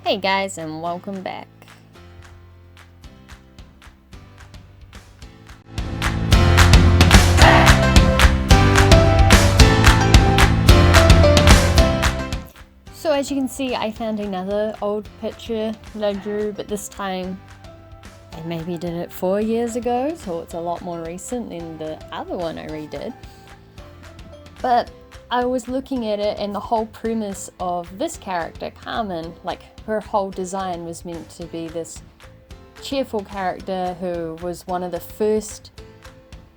Hey guys, and welcome back. So as you can see, I found another old picture that I drew, but this time I maybe did it 4 years ago, so it's a lot more recent than the other one I redid. But I was looking at it, and the whole premise of this character, Carmen, like her whole design was meant to be this cheerful character who was one of the first,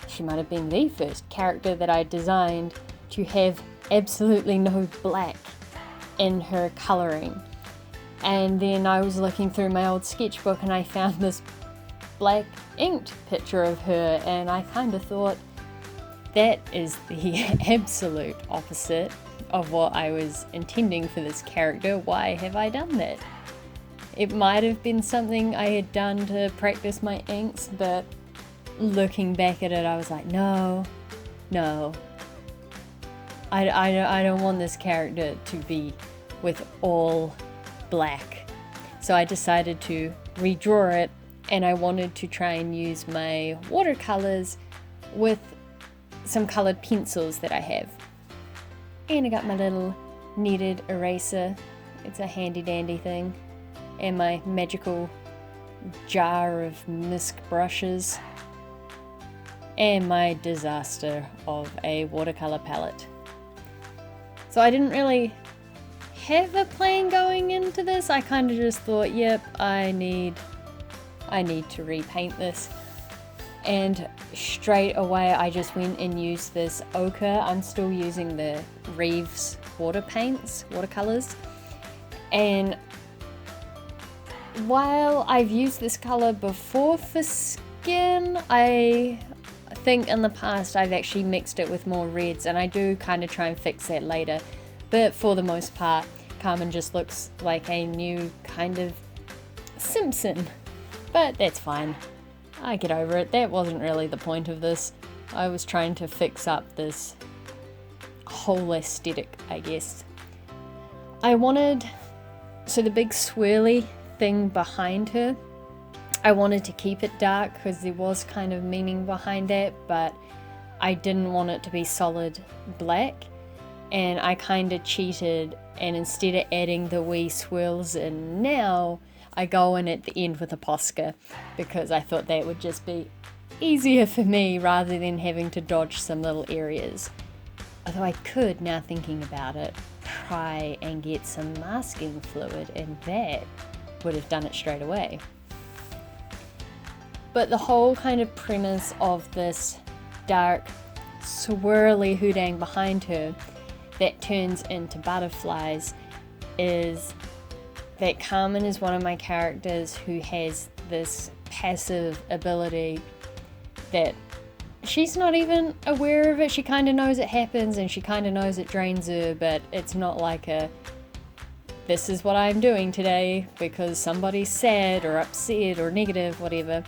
she might have been the first character that I designed to have absolutely no black in her colouring. And then I was looking through my old sketchbook and I found this black inked picture of her, and I kind of thought, that is the absolute opposite of what I was intending for this character. Why have I done that? It might have been something I had done to practice my inks, but looking back at it, I was like, no. I don't want this character to be with all black. So I decided to redraw it, and I wanted to try and use my watercolors with some colored pencils that I have. And I got my little kneaded eraser. It's a handy dandy thing. And my magical jar of Misc brushes. And my disaster of a watercolor palette. So I didn't really have a plan going into this. I kind of just thought, yep, I need to repaint this. And straight away I just went and used this ochre. I'm still using the Reeves watercolors. And while I've used this color before for skin, I think in the past I've actually mixed it with more reds, and I do kind of try and fix that later. But for the most part, Carmen just looks like a new kind of Simpson. But that's fine. I get over it. That wasn't really the point of this. I was trying to fix up this whole aesthetic, I guess. So the big swirly thing behind her, I wanted to keep it dark because there was kind of meaning behind that, but I didn't want it to be solid black. And I kind of cheated, and instead of adding the wee swirls in now, I go in at the end with a Posca because I thought that would just be easier for me rather than having to dodge some little areas. Although I could, now thinking about it, try and get some masking fluid, and that would have done it straight away. But the whole kind of premise of this dark swirly hoodang behind her that turns into butterflies is that Carmen is one of my characters who has this passive ability that she's not even aware of it. She kind of knows it happens and she kind of knows it drains her, but it's not like this is what I'm doing today because somebody's sad or upset or negative, whatever.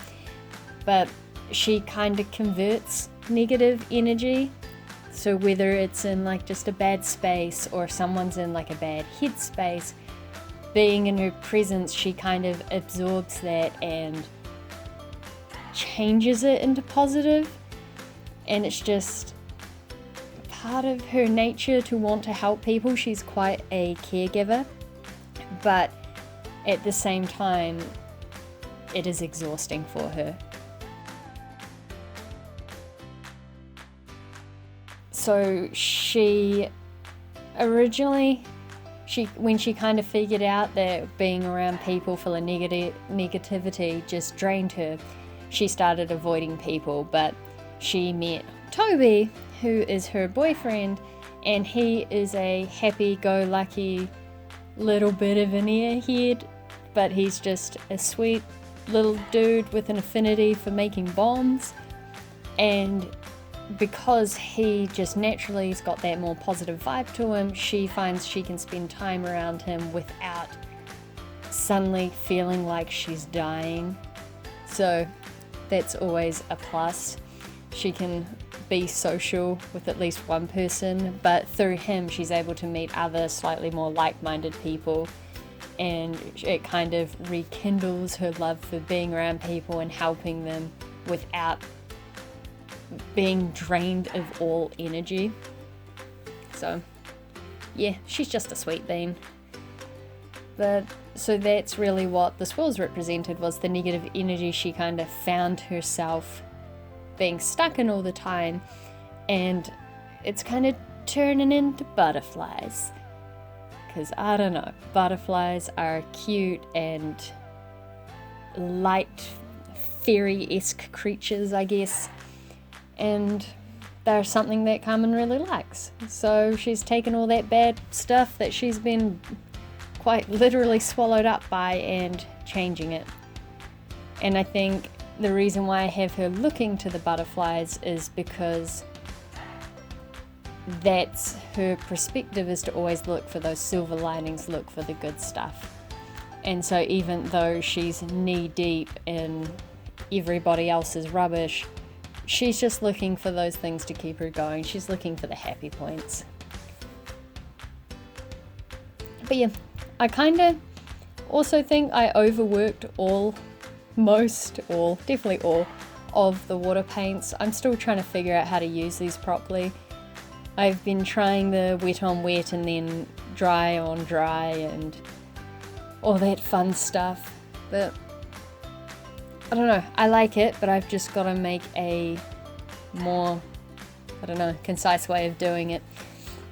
But she kind of converts negative energy. So whether it's in like just a bad space or someone's in like a bad headspace, being in her presence, she kind of absorbs that and changes it into positive. And it's just part of her nature to want to help people. She's quite a caregiver, but at the same time, it is exhausting for her. So when she kind of figured out that being around people full of negativity just drained her, she started avoiding people. But she met Toby, who is her boyfriend, and he is a happy-go-lucky little bit of an airhead, but he's just a sweet little dude with an affinity for making bombs. And because he just naturally has got that more positive vibe to him, she finds she can spend time around him without suddenly feeling like she's dying. So that's always a plus. She can be social with at least one person, but through him she's able to meet other slightly more like-minded people and it kind of rekindles her love for being around people and helping them without being drained of all energy. So yeah, she's just a sweet bean. But so that's really what the swirls represented, was the negative energy she kind of found herself being stuck in all the time, and it's kind of turning into butterflies. Because I don't know, butterflies are cute and light fairy-esque creatures, I guess, and they're something that Carmen really likes. So she's taken all that bad stuff that she's been quite literally swallowed up by and changing it. And I think the reason why I have her looking to the butterflies is because that's her perspective, is to always look for those silver linings, look for the good stuff. And so even though she's knee deep in everybody else's rubbish, she's just looking for those things to keep her going. She's looking for the happy points. But yeah, I kind of also think I overworked definitely all of the water paints. I'm still trying to figure out how to use these properly. I've been trying the wet on wet and then dry on dry and all that fun stuff, but I don't know, I like it, but I've just got to make a more, concise way of doing it,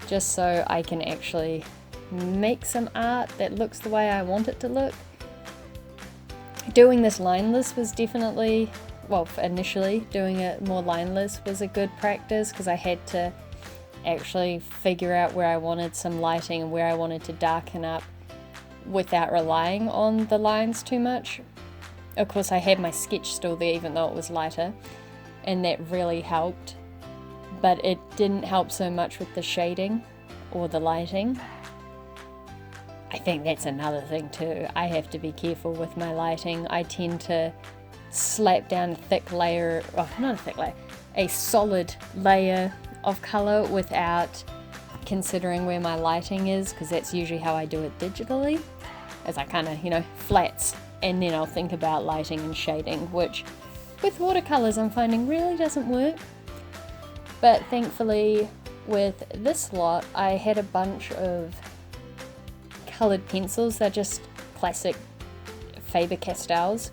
just so I can actually make some art that looks the way I want it to look. Doing this lineless was definitely, initially doing it more lineless was a good practice, because I had to actually figure out where I wanted some lighting and where I wanted to darken up without relying on the lines too much. Of course, I had my sketch still there even though it was lighter, and that really helped, but it didn't help so much with the shading or the lighting. I think that's another thing too. I have to be careful with my lighting. I tend to slap down a solid layer of colour without considering where my lighting is, because that's usually how I do it digitally, as I kind of, flats, and then I'll think about lighting and shading, which with watercolours I'm finding really doesn't work. But thankfully with this lot I had a bunch of coloured pencils. They're just classic Faber-Castells,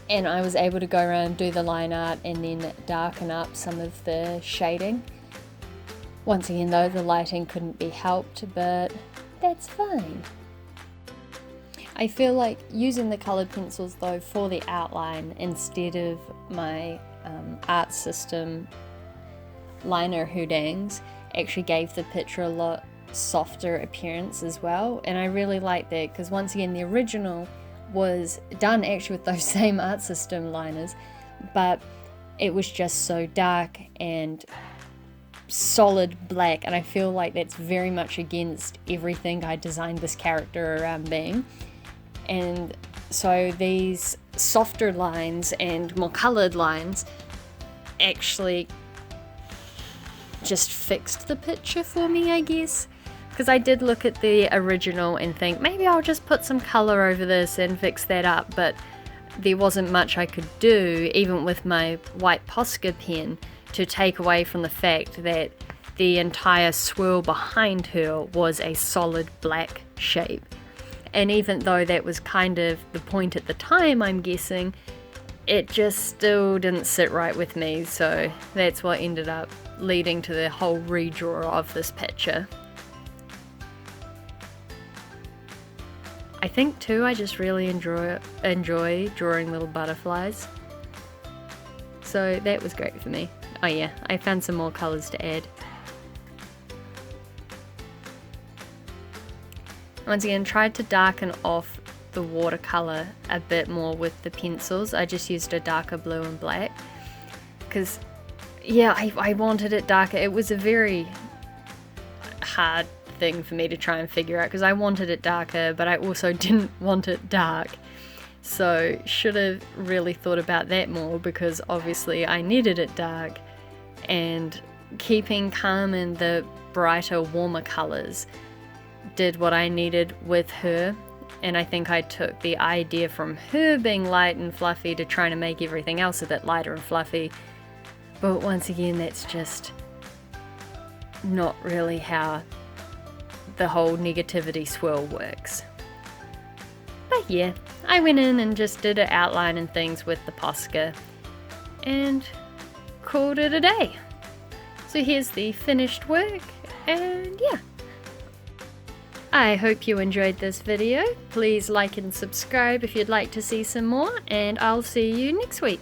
and I was able to go around and do the line art and then darken up some of the shading. Once again though, the lighting couldn't be helped, but that's fine. I feel like using the coloured pencils though for the outline instead of my art system liner houdangs actually gave the picture a lot softer appearance as well, and I really like that, because once again the original was done actually with those same art system liners, but it was just so dark and solid black, and I feel like that's very much against everything I designed this character around being. And so these softer lines and more coloured lines actually just fixed the picture for me, I guess. Because I did look at the original and think, maybe I'll just put some colour over this and fix that up, but there wasn't much I could do, even with my white Posca pen, to take away from the fact that the entire swirl behind her was a solid black shape. And even though that was kind of the point at the time, I'm guessing, it just still didn't sit right with me, so that's what ended up leading to the whole redraw of this picture. I think too, I just really enjoy drawing little butterflies, so that was great for me. Oh yeah, I found some more colours to add. Once again, tried to darken off the watercolour a bit more with the pencils. I just used a darker blue and black, because yeah, I wanted it darker. It was a very hard thing for me to try and figure out, because I wanted it darker, but I also didn't want it dark. So should have really thought about that more, because obviously I needed it dark, and keeping Carmen the brighter, warmer colours did what I needed with her, and I think I took the idea from her being light and fluffy to trying to make everything else a bit lighter and fluffy. But once again, that's just not really how the whole negativity swirl works. But yeah, I went in and just did an outline and things with the Posca and called it a day. So here's the finished work, and yeah. I hope you enjoyed this video. Please like and subscribe if you'd like to see some more, and I'll see you next week.